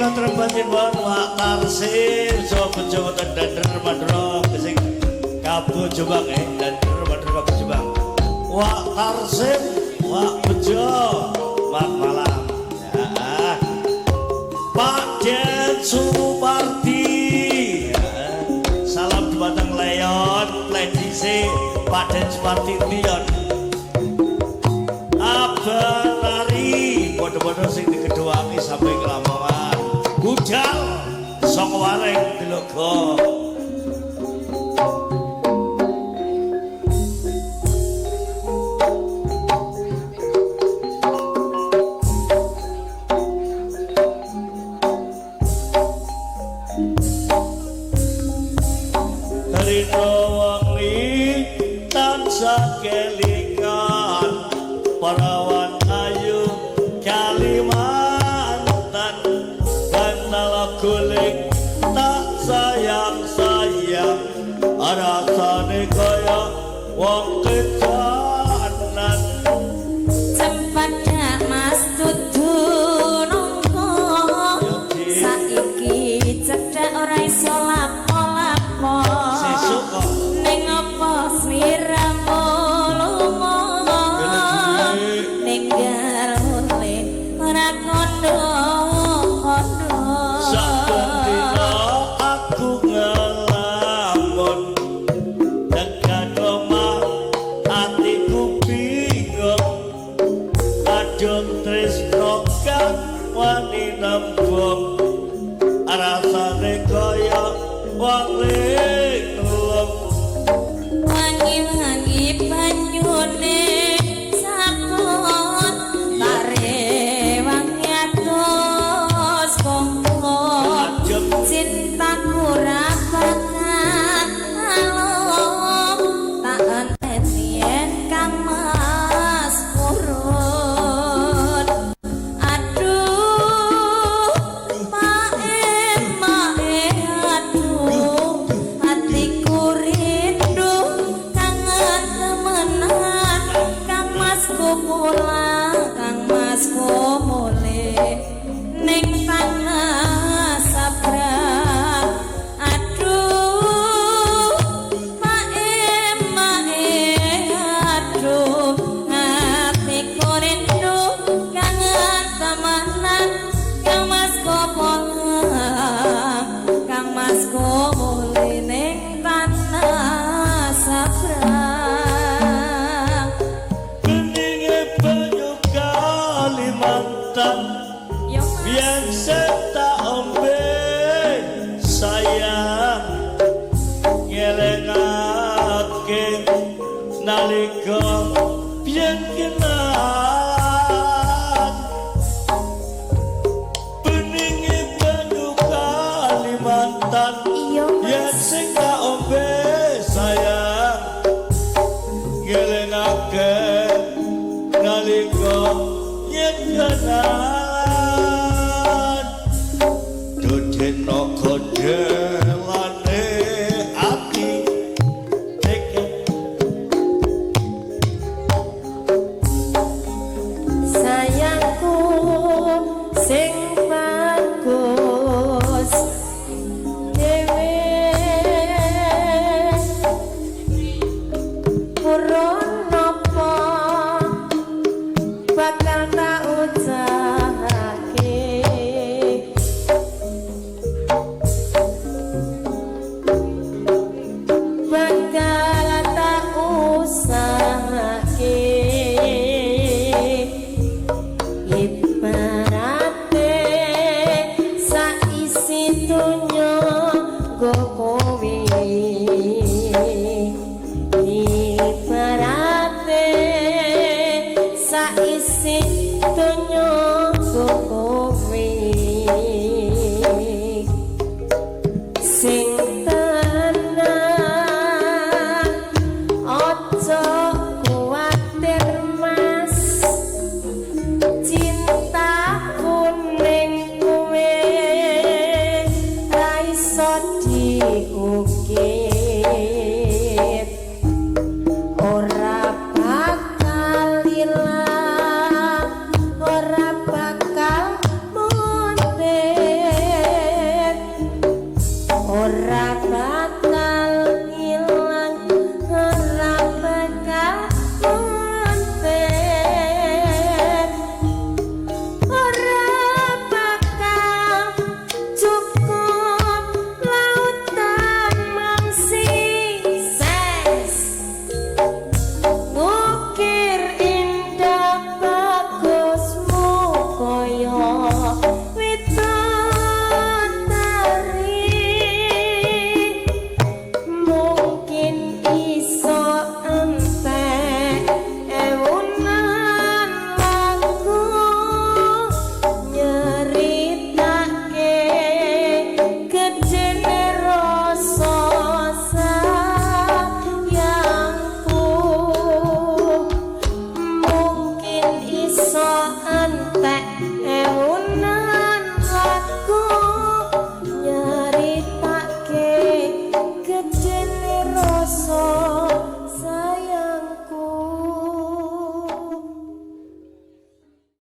kula terbatin bon Wak Tarsir Jawa Dander Madura sing Kabu Jombang Dander Madura Kabu Jombang Wak Tarsir Wak Bejo Mak Malam ya. Pak Den Supardi ya. Salam Batang Leon Ledisi Pak Den Supardi Leon Abang Lari bodoh-bodoh sing dikedowangi sampai kelamongan budal song wareng dilogo dari wangi tansah kelingan parawan ayu Kalimantan kenal kulik tak sayang-sayang rasane kaya wong kejanan cepat gak mas dudu nongko saiki cedak ora iso lapo-lapo sesuk kok ning apa sliramu lunga ninggal mule ora kondo-kondo sakdina aku ngelamun dekat omah atiku bingung kadung tresno kang wani nembung rasane kaya wong linglung wangi-wangi banyune sakon tare wangi atus kongko cintaku ra bakal alom tak enteni kang mas purun aduh mae aduh hatiku rindu kangen temenan kang masku pulang kang masku mule ning tanah sabrang aduh mae aduh hatiku rindu kangen temenan kang masku pulang kang masku mule ning tanah sabrang beninge banyu Kalimantan yo biar tak ombe sayang ngelengake nalika biar kenalan beninge banyu Kalimantan yo biar tak ombe sayang ngelengake nalika yen kenalan dodeno kodelane ati teke sayangku sing bagus dewe purun napa bakal tak ucapake bakal tak usahake ibarate saisi dunya go kowe ibarate saisi dunya go kowe sing tenan ojo kuwatir mas cintaku ning kowe ra iso poso